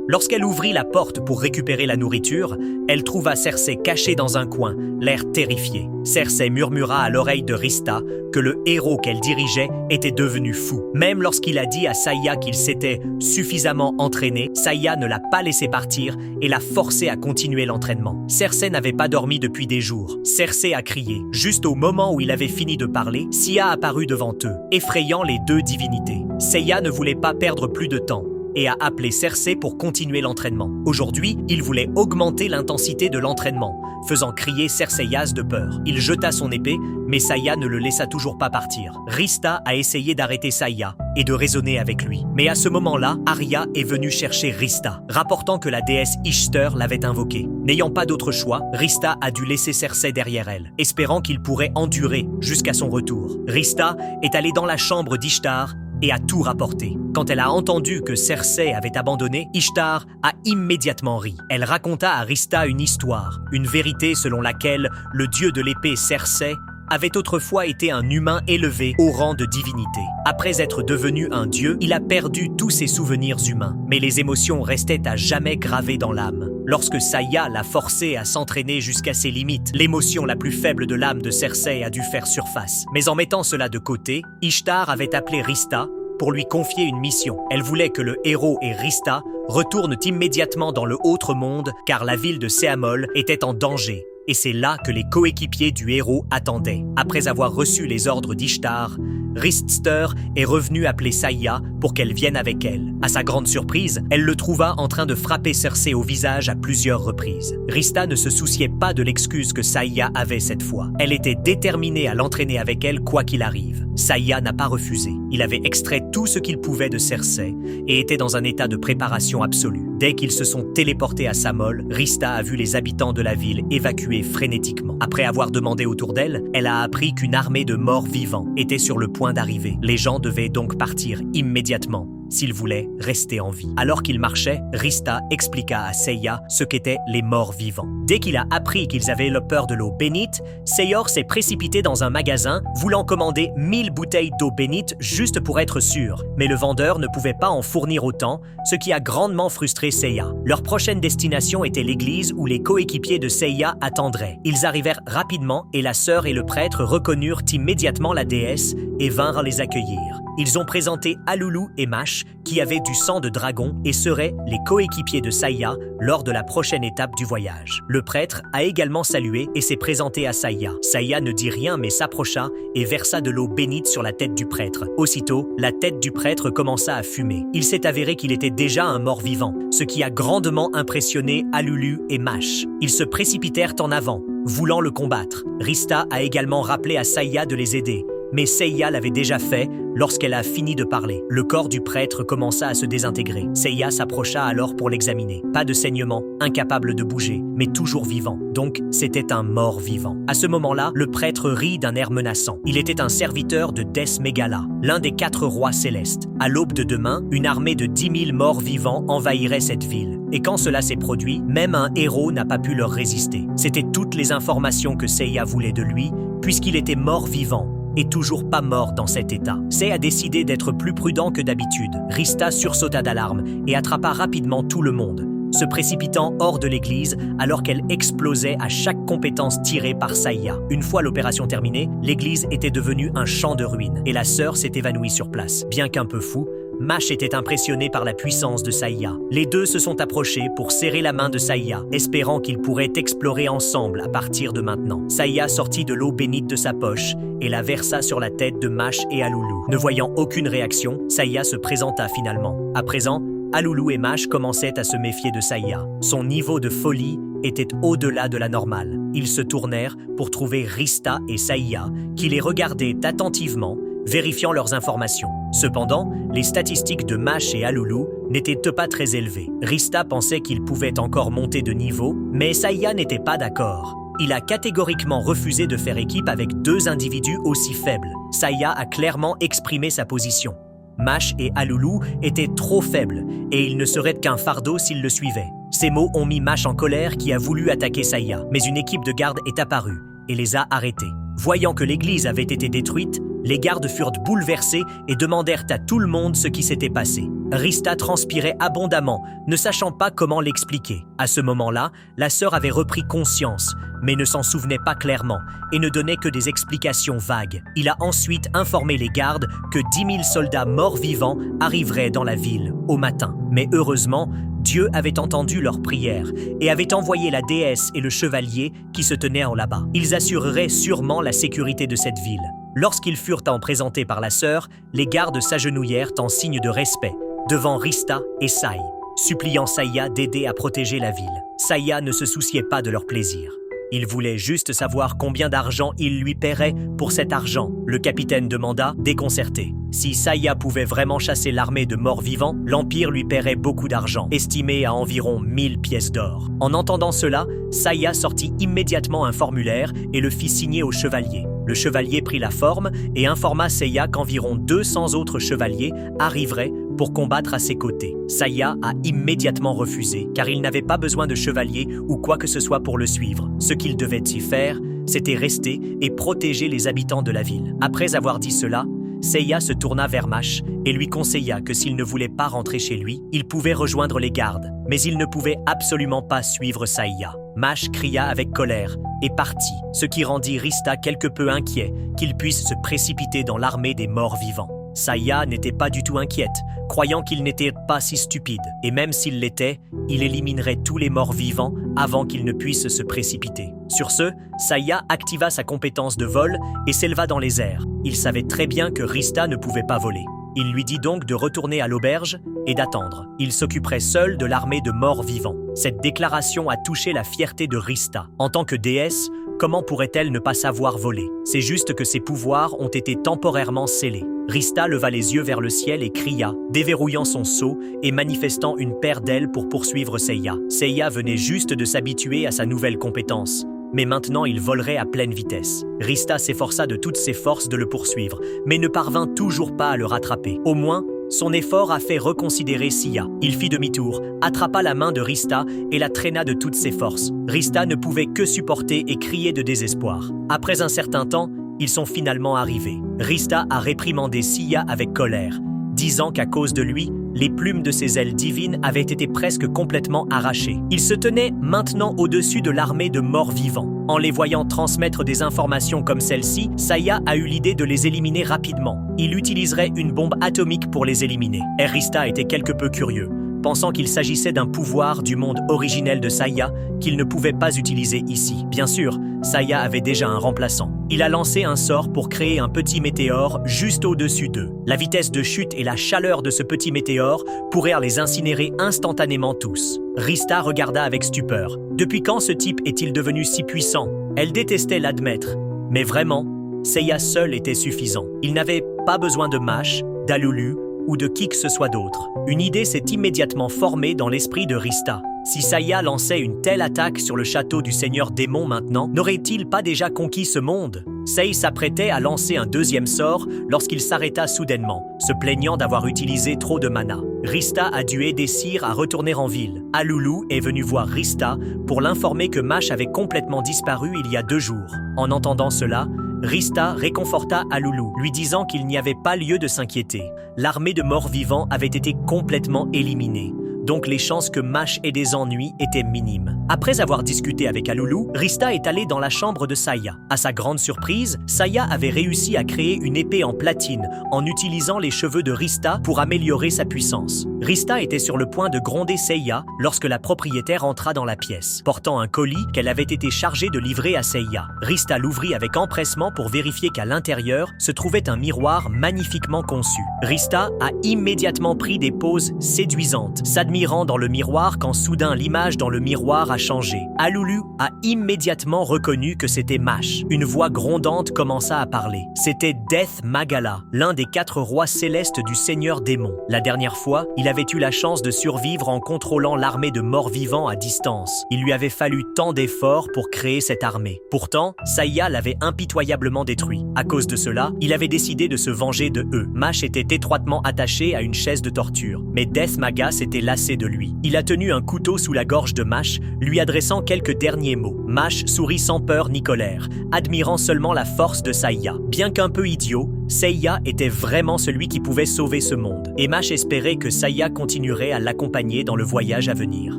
[SPEAKER 1] Lorsqu'elle ouvrit la porte pour récupérer la nourriture, elle trouva Cersei cachée dans un coin, l'air terrifié. Cersei murmura à l'oreille de Rhysta que le héros qu'elle dirigeait était devenu fou. Même lorsqu'il a dit à Saya qu'il s'était suffisamment entraîné, Saya ne l'a pas laissé partir et l'a forcé à continuer l'entraînement. Cersei n'avait pas dormi depuis des jours. Cersei a crié. Juste au moment où il avait fini de parler, Sia apparut devant eux, effrayant les deux divinités. Saya ne voulait pas perdre plus de temps et a appelé Cersei pour continuer l'entraînement. Aujourd'hui, il voulait augmenter l'intensité de l'entraînement, faisant crier Cerseias de peur. Il jeta son épée, mais Saya ne le laissa toujours pas partir. Rhysta a essayé d'arrêter Saya et de raisonner avec lui. Mais à ce moment-là, Arya est venue chercher Rhysta, rapportant que la déesse Ishtar l'avait invoquée. N'ayant pas d'autre choix, Rhysta a dû laisser Cersei derrière elle, espérant qu'il pourrait endurer jusqu'à son retour. Rhysta est allée dans la chambre d'Ishtar et a tout rapporté. Quand elle a entendu que Cersei avait abandonné, Ishtar a immédiatement ri. Elle raconta à Rhysta une histoire, une vérité selon laquelle le dieu de l'épée Cersei avait autrefois été un humain élevé au rang de divinité. Après être devenu un dieu, il a perdu tous ses souvenirs humains, mais les émotions restaient à jamais gravées dans l'âme. Lorsque Saya l'a forcé à s'entraîner jusqu'à ses limites, l'émotion la plus faible de l'âme de Cersei a dû faire surface. Mais en mettant cela de côté, Ishtar avait appelé Rhysta pour lui confier une mission. Elle voulait que le héros et Rhysta retournent immédiatement dans le autre monde car la ville de Seamol était en danger. Et c'est là que les coéquipiers du héros attendaient. Après avoir reçu les ordres d'Ishtar, Rhystar est revenu appeler Saya pour qu'elle vienne avec elle. À sa grande surprise, elle le trouva en train de frapper Cersei au visage à plusieurs reprises. Rhysta ne se souciait pas de l'excuse que Saya avait cette fois. Elle était déterminée à l'entraîner avec elle quoi qu'il arrive. Saya n'a pas refusé. Il avait extrait tout ce qu'il pouvait de Cersei et était dans un état de préparation absolue. Dès qu'ils se sont téléportés à Samol, Rhysta a vu les habitants de la ville évacuer frénétiquement. Après avoir demandé autour d'elle, elle a appris qu'une armée de morts vivants était sur le point d'arriver. Les gens devaient donc partir immédiatement s'il voulait rester en vie. Alors qu'il marchait, Rhysta expliqua à Seiya ce qu'étaient les morts vivants. Dès qu'il a appris qu'ils avaient le peur de l'eau bénite, Seyor s'est précipité dans un magasin, voulant commander 1000 bouteilles d'eau bénite juste pour être sûr. Mais le vendeur ne pouvait pas en fournir autant, ce qui a grandement frustré Seiya. Leur prochaine destination était l'église où les coéquipiers de Seiya attendraient. Ils arrivèrent rapidement et la sœur et le prêtre reconnurent immédiatement la déesse et vinrent les accueillir. Ils ont présenté Alulu et Mash, qui avaient du sang de dragon et seraient les coéquipiers de Saya lors de la prochaine étape du voyage. Le prêtre a également salué et s'est présenté à Saya. Saya ne dit rien mais s'approcha et versa de l'eau bénite sur la tête du prêtre. Aussitôt, la tête du prêtre commença à fumer. Il s'est avéré qu'il était déjà un mort-vivant, ce qui a grandement impressionné Alulu et Mash. Ils se précipitèrent en avant, voulant le combattre. Rista a également rappelé à Saya de les aider, mais Seiya l'avait déjà fait lorsqu'elle a fini de parler. Le corps du prêtre commença à se désintégrer. Seiya s'approcha alors pour l'examiner. Pas de saignement, incapable de bouger, mais toujours vivant. Donc, c'était un mort vivant. À ce moment-là, le prêtre rit d'un air menaçant. Il était un serviteur de Death Megala, l'un des 4 rois célestes. À l'aube de demain, une armée de 10 000 morts vivants envahirait cette ville. Et quand cela s'est produit, même un héros n'a pas pu leur résister. C'était toutes les informations que Seiya voulait de lui, puisqu'il était mort vivant et toujours pas mort dans cet état. Sei a décidé d'être plus prudent que d'habitude. Rista sursauta d'alarme et attrapa rapidement tout le monde, se précipitant hors de l'église alors qu'elle explosait à chaque compétence tirée par Saya. Une fois l'opération terminée, l'église était devenue un champ de ruines et la sœur s'est évanouie sur place. Bien qu'un peu fou, Mash était impressionné par la puissance de Saya. Les deux se sont approchés pour serrer la main de Saya, espérant qu'ils pourraient explorer ensemble à partir de maintenant. Saya sortit de l'eau bénite de sa poche et la versa sur la tête de Mash et Alulu. Ne voyant aucune réaction, Saya se présenta finalement. À présent, Alulu et Mash commençaient à se méfier de Saya. Son niveau de folie était au-delà de la normale. Ils se tournèrent pour trouver Rista et Saya, qui les regardaient attentivement, vérifiant leurs informations. Cependant, les statistiques de Mash et Alulu n'étaient pas très élevées. Rista pensait qu'il pouvait encore monter de niveau, mais Saya n'était pas d'accord. Il a catégoriquement refusé de faire équipe avec 2 individus aussi faibles. Saya a clairement exprimé sa position. Mash et Alulu étaient trop faibles et ils ne seraient qu'un fardeau s'ils le suivaient. Ces mots ont mis Mash en colère qui a voulu attaquer Saya, mais une équipe de gardes est apparue et les a arrêtés. Voyant que l'église avait été détruite, les gardes furent bouleversés et demandèrent à tout le monde ce qui s'était passé. Rista transpirait abondamment, ne sachant pas comment l'expliquer. À ce moment-là, la sœur avait repris conscience, mais ne s'en souvenait pas clairement et ne donnait que des explications vagues. Il a ensuite informé les gardes que 10 000 soldats morts-vivants arriveraient dans la ville au matin. Mais heureusement, Dieu avait entendu leurs prières et avait envoyé la déesse et le chevalier qui se tenaient en là-bas. Ils assureraient sûrement la sécurité de cette ville. Lorsqu'ils furent présentés par la sœur, les gardes s'agenouillèrent en signe de respect devant Rista et Sai, suppliant Saya d'aider à protéger la ville. Saya ne se souciait pas de leur plaisir. Il voulait juste savoir combien d'argent il lui paierait pour cet argent. Le capitaine demanda, déconcerté. Si Saya pouvait vraiment chasser l'armée de morts-vivants, l'Empire lui paierait beaucoup d'argent, estimé à environ 1000 pièces d'or. En entendant cela, Saya sortit immédiatement un formulaire et le fit signer au chevalier. Le chevalier prit la forme et informa Saya qu'environ 200 autres chevaliers arriveraient pour combattre à ses côtés. Saya a immédiatement refusé, car il n'avait pas besoin de chevalier ou quoi que ce soit pour le suivre. Ce qu'il devait y faire, c'était rester et protéger les habitants de la ville. Après avoir dit cela, Saya se tourna vers Mash et lui conseilla que s'il ne voulait pas rentrer chez lui, il pouvait rejoindre les gardes, mais il ne pouvait absolument pas suivre Saya. Mash cria avec colère et partit, ce qui rendit Rista quelque peu inquiet qu'il puisse se précipiter dans l'armée des morts vivants. Saya n'était pas du tout inquiète, croyant qu'il n'était pas si stupide. Et même s'il l'était, il éliminerait tous les morts vivants avant qu'il ne puisse se précipiter. Sur ce, Saya activa sa compétence de vol et s'éleva dans les airs. Il savait très bien que Rista ne pouvait pas voler. Il lui dit donc de retourner à l'auberge et d'attendre. Il s'occuperait seul de l'armée de morts vivants. Cette déclaration a touché la fierté de Rista. En tant que déesse, comment pourrait-elle ne pas savoir voler? C'est juste que ses pouvoirs ont été temporairement scellés. Rista leva les yeux vers le ciel et cria, déverrouillant son sceau et manifestant une paire d'ailes pour poursuivre Seiya. Seiya venait juste de s'habituer à sa nouvelle compétence, mais maintenant il volerait à pleine vitesse. Rista s'efforça de toutes ses forces de le poursuivre, mais ne parvint toujours pas à le rattraper. Au moins, son effort a fait reconsidérer Sia. Il fit demi-tour, attrapa la main de Rista et la traîna de toutes ses forces. Rista ne pouvait que supporter et crier de désespoir. Après un certain temps, ils sont finalement arrivés. Rista a réprimandé Sia avec colère, disant qu'à cause de lui, les plumes de ses ailes divines avaient été presque complètement arrachées. Il se tenait maintenant au-dessus de l'armée de morts vivants. En les voyant transmettre des informations comme celle-ci, Seiya a eu l'idée de les éliminer rapidement. Il utiliserait une bombe atomique pour les éliminer. Rista était quelque peu curieux, pensant qu'il s'agissait d'un pouvoir du monde originel de Seiya qu'il ne pouvait pas utiliser ici. Bien sûr, Seiya avait déjà un remplaçant. Il a lancé un sort pour créer un petit météore juste au-dessus d'eux. La vitesse de chute et la chaleur de ce petit météore pourraient les incinérer instantanément tous. Rista regarda avec stupeur. Depuis quand ce type est-il devenu si puissant? Elle détestait l'admettre. Mais vraiment, Seiya seul était suffisant. Il n'avait pas besoin de Mash, d'Alulu ou de qui que ce soit d'autre. Une idée s'est immédiatement formée dans l'esprit de Rista. Si Seiya lançait une telle attaque sur le château du Seigneur Démon maintenant, n'aurait-il pas déjà conquis ce monde? Sei s'apprêtait à lancer un deuxième sort lorsqu'il s'arrêta soudainement, se plaignant d'avoir utilisé trop de mana. Rista a dû aider Cyr à retourner en ville. Alulu est venu voir Rista pour l'informer que Mash avait complètement disparu il y a 2 jours. En entendant cela, Rista réconforta Alulu, lui disant qu'il n'y avait pas lieu de s'inquiéter. L'armée de morts vivants avait été complètement éliminée. Donc les chances que Mash ait des ennuis étaient minimes. Après avoir discuté avec Alulu, Rista est allé dans la chambre de Seiya. À sa grande surprise, Seiya avait réussi à créer une épée en platine en utilisant les cheveux de Rista pour améliorer sa puissance. Rista était sur le point de gronder Seiya lorsque la propriétaire entra dans la pièce, portant un colis qu'elle avait été chargée de livrer à Seiya. Rista l'ouvrit avec empressement pour vérifier qu'à l'intérieur se trouvait un miroir magnifiquement conçu. Rista a immédiatement pris des poses séduisantes, s'admirant dans le miroir quand soudain l'image dans le miroir a changé. Alulu a immédiatement reconnu que c'était Mash. Une voix grondante commença à parler. C'était Death Magala, l'un des 4 rois célestes du Seigneur Démon. La dernière fois, il avait eu la chance de survivre en contrôlant l'armée de morts vivants à distance. Il lui avait fallu tant d'efforts pour créer cette armée. Pourtant, Seiya l'avait impitoyablement détruit. À cause de cela, il avait décidé de se venger de eux. Mash était étroitement attaché à une chaise de torture, mais Death Maga s'était lassé de lui. Il a tenu un couteau sous la gorge de Mash, lui adressant quelques derniers mots. Mash sourit sans peur ni colère, admirant seulement la force de Seiya. Bien qu'un peu idiot, Seiya était vraiment celui qui pouvait sauver ce monde. Et Mash espérait que Seiya continuerait à l'accompagner dans le voyage à venir.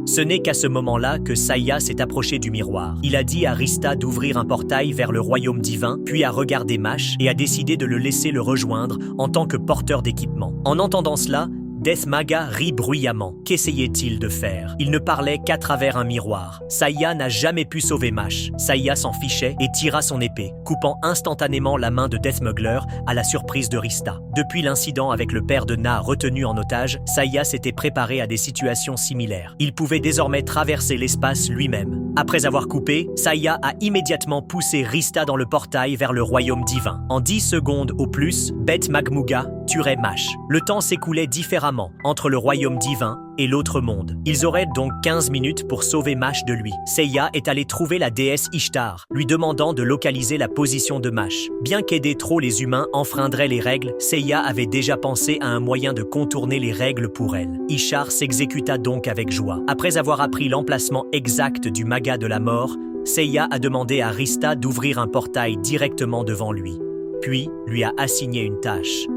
[SPEAKER 1] Ce n'est qu'à ce moment-là que Seiya s'est approché du miroir. Il a dit à Rista d'ouvrir un portail vers le royaume divin, puis a regardé Mash et a décidé de le laisser le rejoindre en tant que porteur d'équipement. En entendant cela, Death Maga rit bruyamment. Qu'essayait-il de faire? Il ne parlait qu'à travers un miroir. Seiya n'a jamais pu sauver Mash. Seiya s'en fichait et tira son épée, coupant instantanément la main de Death Mugler à la surprise de Rista. Depuis l'incident avec le père de Na retenu en otage, Seiya s'était préparé à des situations similaires. Il pouvait désormais traverser l'espace lui-même. Après avoir coupé, Seiya a immédiatement poussé Rista dans le portail vers le royaume divin. En 10 secondes au plus, Beth Magmuga tuerait Mash. Le temps s'écoulait différemment entre le royaume divin et l'autre monde. Ils auraient donc 15 minutes pour sauver Mash de lui. Seiya est allé trouver la déesse Ishtar, lui demandant de localiser la position de Mash. Bien qu'aider trop les humains enfreindrait les règles, Seiya avait déjà pensé à un moyen de contourner les règles pour elle. Ishtar s'exécuta donc avec joie. Après avoir appris l'emplacement exact du Maga de la mort, Seiya a demandé à Rista d'ouvrir un portail directement devant lui, puis lui a assigné une tâche.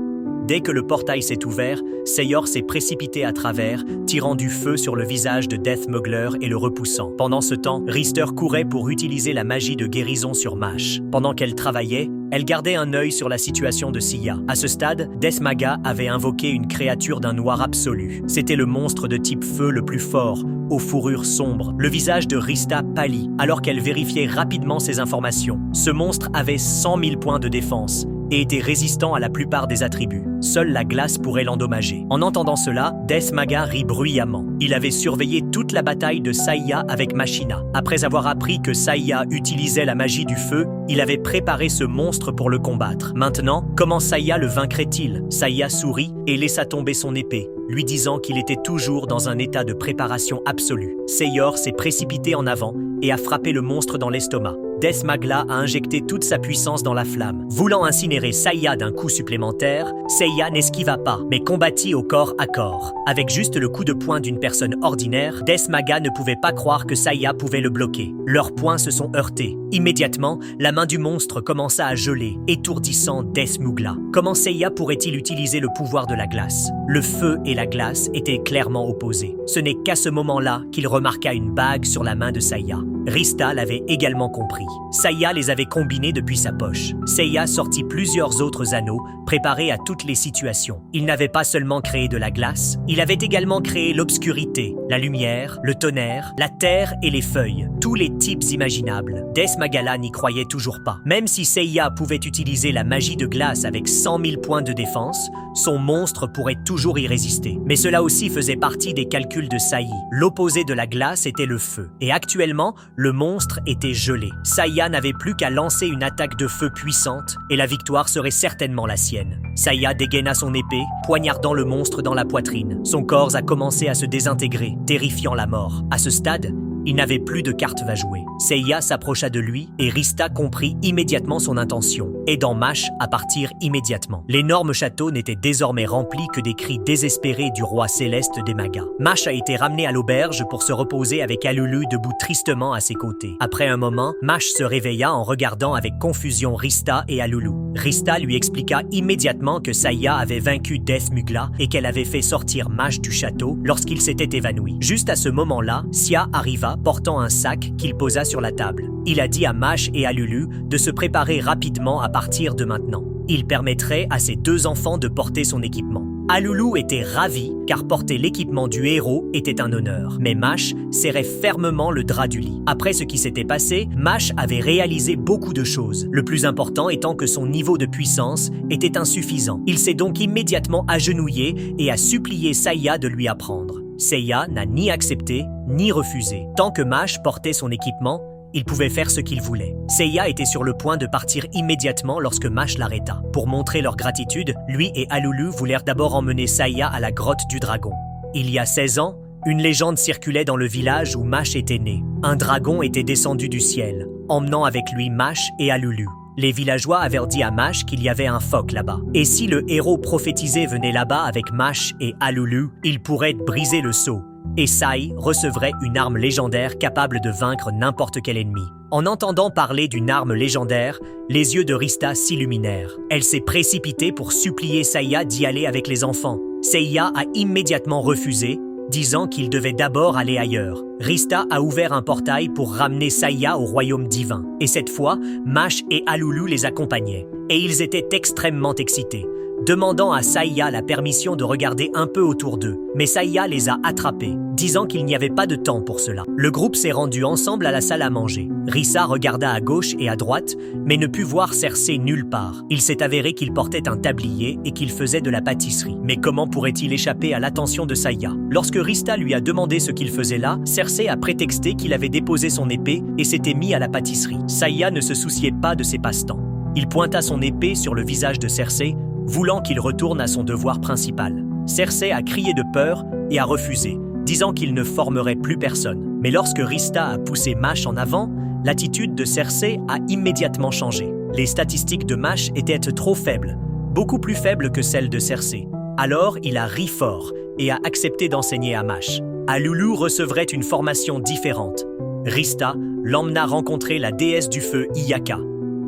[SPEAKER 1] Dès que le portail s'est ouvert, Seiyor s'est précipité à travers, tirant du feu sur le visage de Death Mugler et le repoussant. Pendant ce temps, Rister courait pour utiliser la magie de guérison sur Mash. Pendant qu'elle travaillait, elle gardait un œil sur la situation de Seiya. À ce stade, Death Maga avait invoqué une créature d'un noir absolu. C'était le monstre de type feu le plus fort, aux fourrures sombres. Le visage de Rista pâlit, alors qu'elle vérifiait rapidement ses informations. Ce monstre avait 100 000 points de défense et était résistant à la plupart des attributs. Seule la glace pourrait l'endommager. En entendant cela, Death Maga rit bruyamment. Il avait surveillé toute la bataille de Seiya avec Machina. Après avoir appris que Seiya utilisait la magie du feu, il avait préparé ce monstre pour le combattre. Maintenant, comment Seiya le vaincrait-il? Seiya sourit et laissa tomber son épée, lui disant qu'il était toujours dans un état de préparation absolue. Seiyor s'est précipité en avant et a frappé le monstre dans l'estomac. Desmagla a injecté toute sa puissance dans la flamme. Voulant incinérer Saya d'un coup supplémentaire, Seiya n'esquiva pas, mais combattit au corps à corps. Avec juste le coup de poing d'une personne ordinaire, Desmaga ne pouvait pas croire que Saya pouvait le bloquer. Leurs poings se sont heurtés. Immédiatement, la main du monstre commença à geler, étourdissant Desmugla. Comment Seiya pourrait-il utiliser le pouvoir de la glace? Le feu et la glace étaient clairement opposés. Ce n'est qu'à ce moment-là qu'il remarqua une bague sur la main de Saya. Rista l'avait également compris. Saya les avait combinés depuis sa poche. Seiya sortit plusieurs autres anneaux, préparés à toutes les situations. Il n'avait pas seulement créé de la glace, il avait également créé l'obscurité, la lumière, le tonnerre, la terre et les feuilles, tous les types imaginables. Desmagala n'y croyait toujours pas. Même si Seiya pouvait utiliser la magie de glace avec 100 000 points de défense, son monstre pourrait toujours y résister. Mais cela aussi faisait partie des calculs de Sai. L'opposé de la glace était le feu. Et actuellement, le monstre était gelé. Saya n'avait plus qu'à lancer une attaque de feu puissante et la victoire serait certainement la sienne. Saya dégaina son épée, poignardant le monstre dans la poitrine. Son corps a commencé à se désintégrer, terrifiant la mort. À ce stade, il n'avait plus de cartes à jouer. Seiya s'approcha de lui et Rista comprit immédiatement son intention, aidant Mash à partir immédiatement. L'énorme château n'était désormais rempli que des cris désespérés du roi céleste des Magas. Mash a été ramené à l'auberge pour se reposer avec Alulu debout tristement à ses côtés. Après un moment, Mash se réveilla en regardant avec confusion Rista et Alulu. Rista lui expliqua immédiatement que Saya avait vaincu Desmugla et qu'elle avait fait sortir Mash du château lorsqu'il s'était évanoui. Juste à ce moment-là, Sia arriva portant un sac qu'il posa sur la table. Il a dit à Mash et à Lulu de se préparer rapidement à partir de maintenant. Il permettrait à ses deux enfants de porter son équipement. Alulu était ravi car porter l'équipement du héros était un honneur. Mais Mash serrait fermement le drap du lit. Après ce qui s'était passé, Mash avait réalisé beaucoup de choses. Le plus important étant que son niveau de puissance était insuffisant. Il s'est donc immédiatement agenouillé et a supplié Saya de lui apprendre. Seiya n'a ni accepté ni refusé. Tant que Mash portait son équipement, il pouvait faire ce qu'il voulait. Seiya était sur le point de partir immédiatement lorsque Mash l'arrêta. Pour montrer leur gratitude, lui et Alulu voulèrent d'abord emmener Saya à la grotte du dragon. Il y a 16 ans, une légende circulait dans le village où Mash était né. Un dragon était descendu du ciel, emmenant avec lui Mash et Alulu. Les villageois avaient dit à Mash qu'il y avait un phoque là-bas. Et si le héros prophétisé venait là-bas avec Mash et Alulu, il pourrait briser le sceau. Et Sai recevrait une arme légendaire capable de vaincre n'importe quel ennemi. En entendant parler d'une arme légendaire, les yeux de Rista s'illuminèrent. Elle s'est précipitée pour supplier Seiya d'y aller avec les enfants. Seiya a immédiatement refusé, disant qu'il devait d'abord aller ailleurs. Rista a ouvert un portail pour ramener Seiya au royaume divin. Et cette fois, Mash et Alulu les accompagnaient. Et ils étaient extrêmement excités, demandant à Seiya la permission de regarder un peu autour d'eux. Mais Seiya les a attrapés, disant qu'il n'y avait pas de temps pour cela. Le groupe s'est rendu ensemble à la salle à manger. Rissa regarda à gauche et à droite, mais ne put voir Cersei nulle part. Il s'est avéré qu'il portait un tablier et qu'il faisait de la pâtisserie. Mais comment pourrait-il échapper à l'attention de Seiya? Lorsque Rista lui a demandé ce qu'il faisait là, Cersei a prétexté qu'il avait déposé son épée et s'était mis à la pâtisserie. Seiya ne se souciait pas de ses passe-temps. Il pointa son épée sur le visage de Cersei, voulant qu'il retourne à son devoir principal. Cersei a crié de peur et a refusé, disant qu'il ne formerait plus personne. Mais lorsque Rista a poussé Mash en avant, l'attitude de Cersei a immédiatement changé. Les statistiques de Mash étaient trop faibles, beaucoup plus faibles que celles de Cersei. Alors il a ri fort et a accepté d'enseigner à Mash. Alulu recevrait une formation différente. Rista l'emmena rencontrer la déesse du feu Iyaka.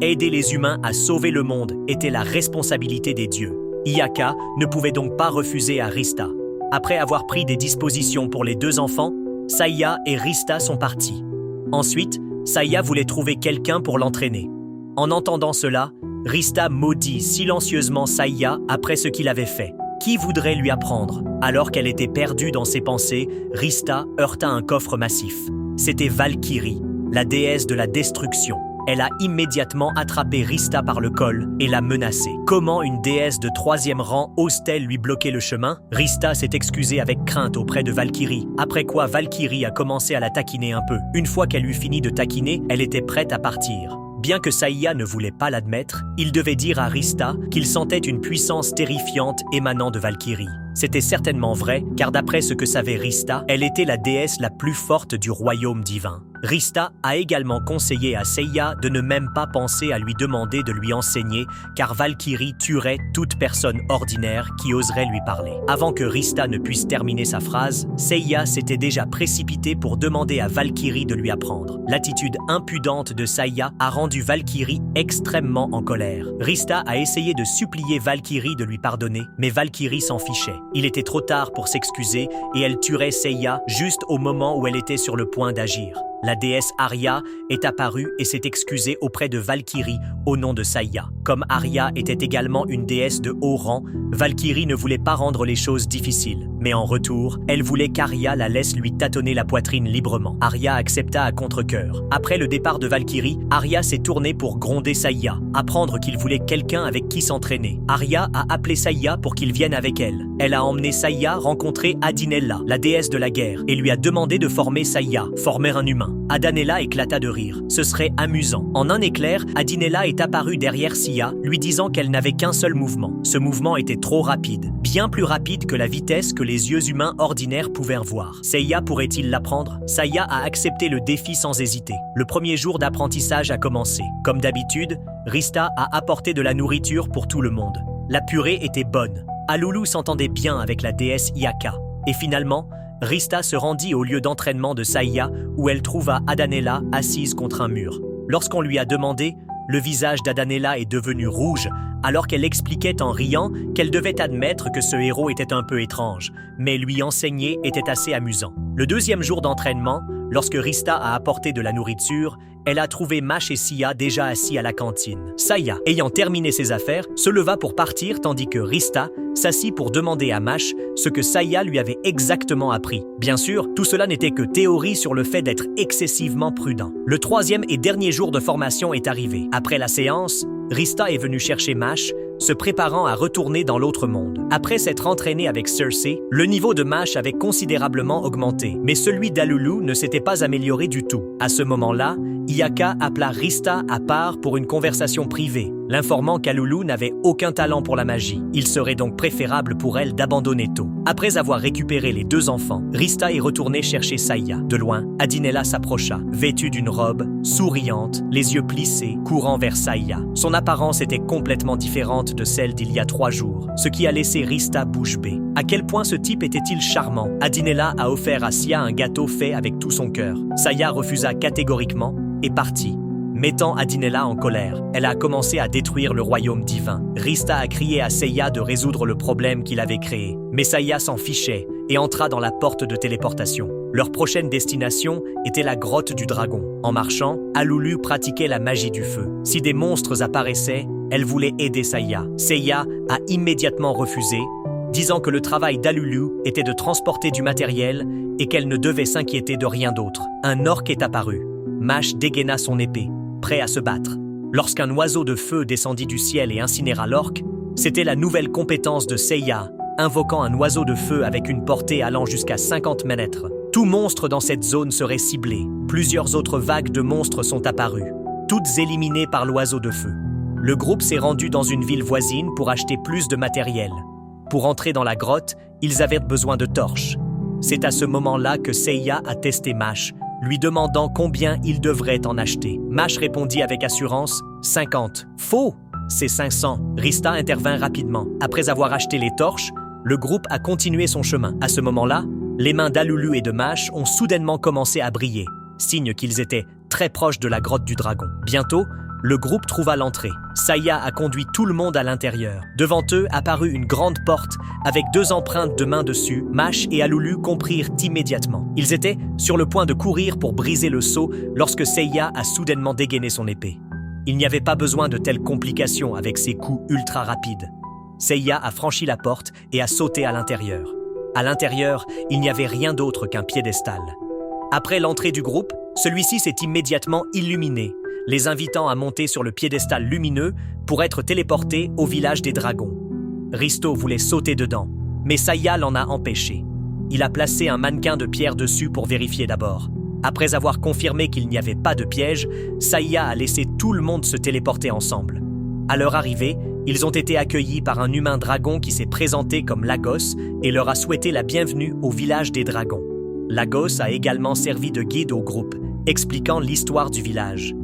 [SPEAKER 1] Aider les humains à sauver le monde était la responsabilité des dieux. Iyaka ne pouvait donc pas refuser à Rista. Après avoir pris des dispositions pour les deux enfants, Seiya et Rista sont partis. Ensuite, Seiya voulait trouver quelqu'un pour l'entraîner. En entendant cela, Rista maudit silencieusement Seiya après ce qu'il avait fait. Qui voudrait lui apprendre? Alors qu'elle était perdue dans ses pensées, Rista heurta un coffre massif. C'était Valkyrie, la déesse de la destruction. Elle a immédiatement attrapé Rista par le col et l'a menacée. Comment une déesse de 3e rang ose-t-elle lui bloquer le chemin? Rista s'est excusée avec crainte auprès de Valkyrie, après quoi Valkyrie a commencé à la taquiner un peu. Une fois qu'elle eut fini de taquiner, elle était prête à partir. Bien que Seiya ne voulait pas l'admettre, il devait dire à Rista qu'il sentait une puissance terrifiante émanant de Valkyrie. C'était certainement vrai, car d'après ce que savait Rista, elle était la déesse la plus forte du royaume divin. Rista a également conseillé à Seiya de ne même pas penser à lui demander de lui enseigner, car Valkyrie tuerait toute personne ordinaire qui oserait lui parler. Avant que Rista ne puisse terminer sa phrase, Seiya s'était déjà précipité pour demander à Valkyrie de lui apprendre. L'attitude impudente de Seiya a rendu Valkyrie extrêmement en colère. Rista a essayé de supplier Valkyrie de lui pardonner, mais Valkyrie s'en fichait. Il était trop tard pour s'excuser et elle tuerait Seiya juste au moment où elle était sur le point d'agir. La déesse Arya est apparue et s'est excusée auprès de Valkyrie au nom de Seiya. Comme Arya était également une déesse de haut rang, Valkyrie ne voulait pas rendre les choses difficiles. Mais en retour, elle voulait qu'Arya la laisse lui tâtonner la poitrine librement. Arya accepta à contre-cœur. Après le départ de Valkyrie, Arya s'est tournée pour gronder Seiya, apprendre qu'il voulait quelqu'un avec qui s'entraîner. Arya a appelé Seiya pour qu'il vienne avec elle. Elle a emmené Seiya rencontrer Adinella, la déesse de la guerre, et lui a demandé de former Seiya, former un humain. Adanella éclata de rire. Ce serait amusant. En un éclair, Adinella est apparue derrière Seiya, lui disant qu'elle n'avait qu'un seul mouvement. Ce mouvement était trop rapide, bien plus rapide que la vitesse que les yeux humains ordinaires pouvaient voir. Seiya pourrait-il l'apprendre? Seiya a accepté le défi sans hésiter. Le premier jour d'apprentissage a commencé. Comme d'habitude, Rista a apporté de la nourriture pour tout le monde. La purée était bonne. Alulu s'entendait bien avec la déesse Iaka. Et finalement, Rista se rendit au lieu d'entraînement de Seiya où elle trouva Adanella assise contre un mur. Lorsqu'on lui a demandé, le visage d'Adanella est devenu rouge alors qu'elle expliquait en riant qu'elle devait admettre que ce héros était un peu étrange, mais lui enseigner était assez amusant. Le deuxième jour d'entraînement, lorsque Rista a apporté de la nourriture, elle a trouvé Mash et Sia déjà assis à la cantine. Seiya, ayant terminé ses affaires, se leva pour partir tandis que Rista s'assit pour demander à Mash ce que Seiya lui avait exactement appris. Bien sûr, tout cela n'était que théorie sur le fait d'être excessivement prudent. Le troisième et dernier jour de formation est arrivé. Après la séance, Rista est venu chercher Mash, se préparant à retourner dans l'autre monde. Après s'être entraîné avec Cersei, le niveau de Mash avait considérablement augmenté, mais celui d'Alulu ne s'était pas amélioré du tout. À ce moment-là, Iaka appela Rista à part pour une conversation privée, l'informant qu'Alulu n'avait aucun talent pour la magie. Il serait donc préférable pour elle d'abandonner tôt. Après avoir récupéré les deux enfants, Rista est retournée chercher Seiya. De loin, Adinella s'approcha, vêtue d'une robe, souriante, les yeux plissés, courant vers Seiya. Son apparence était complètement différente de celle d'il y a 3 jours, ce qui a laissé Rista bouche bée. À quel point ce type était-il charmant? Adinella a offert à Sia un gâteau fait avec tout son cœur. Seiya refusa catégoriquement et partit, mettant Adinella en colère. Elle a commencé à détruire le royaume divin. Rista a crié à Seiya de résoudre le problème qu'il avait créé, mais Seiya s'en fichait et entra dans la porte de téléportation. Leur prochaine destination était la grotte du dragon. En marchant, Alulu pratiquait la magie du feu. Si des monstres apparaissaient, elle voulait aider Seiya. Seiya a immédiatement refusé, disant que le travail d'Alulu était de transporter du matériel et qu'elle ne devait s'inquiéter de rien d'autre. Un orque est apparu. Mash dégaina son épée, prêt à se battre. Lorsqu'un oiseau de feu descendit du ciel et incinéra l'orque, c'était la nouvelle compétence de Seiya, invoquant un oiseau de feu avec une portée allant jusqu'à 50 mètres. Tout monstre dans cette zone serait ciblé. Plusieurs autres vagues de monstres sont apparues, toutes éliminées par l'oiseau de feu. Le groupe s'est rendu dans une ville voisine pour acheter plus de matériel. Pour entrer dans la grotte, ils avaient besoin de torches. C'est à ce moment-là que Seiya a testé Mash, lui demandant combien il devrait en acheter. Mash répondit avec assurance « 50 ». « Faux ! C'est 500 ». Rista intervint rapidement. Après avoir acheté les torches, le groupe a continué son chemin. À ce moment-là, les mains d'Alulu et de Mash ont soudainement commencé à briller, signe qu'ils étaient très proches de la grotte du dragon. Bientôt, le groupe trouva l'entrée. Seiya a conduit tout le monde à l'intérieur. Devant eux apparut une grande porte avec 2 empreintes de mains dessus. Mash et Alulu comprirent immédiatement. Ils étaient sur le point de courir pour briser le sceau lorsque Seiya a soudainement dégainé son épée. Il n'y avait pas besoin de telles complications avec ses coups ultra rapides. Seiya a franchi la porte et a sauté à l'intérieur. À l'intérieur, il n'y avait rien d'autre qu'un piédestal. Après l'entrée du groupe, celui-ci s'est immédiatement illuminé, les invitant à monter sur le piédestal lumineux pour être téléportés au village des dragons. Risto voulait sauter dedans, mais Seiya l'en a empêché. Il a placé un mannequin de pierre dessus pour vérifier d'abord. Après avoir confirmé qu'il n'y avait pas de piège, Seiya a laissé tout le monde se téléporter ensemble. À leur arrivée, ils ont été accueillis par un humain dragon qui s'est présenté comme Lagos et leur a souhaité la bienvenue au village des dragons. Lagos a également servi de guide au groupe, expliquant l'histoire du village.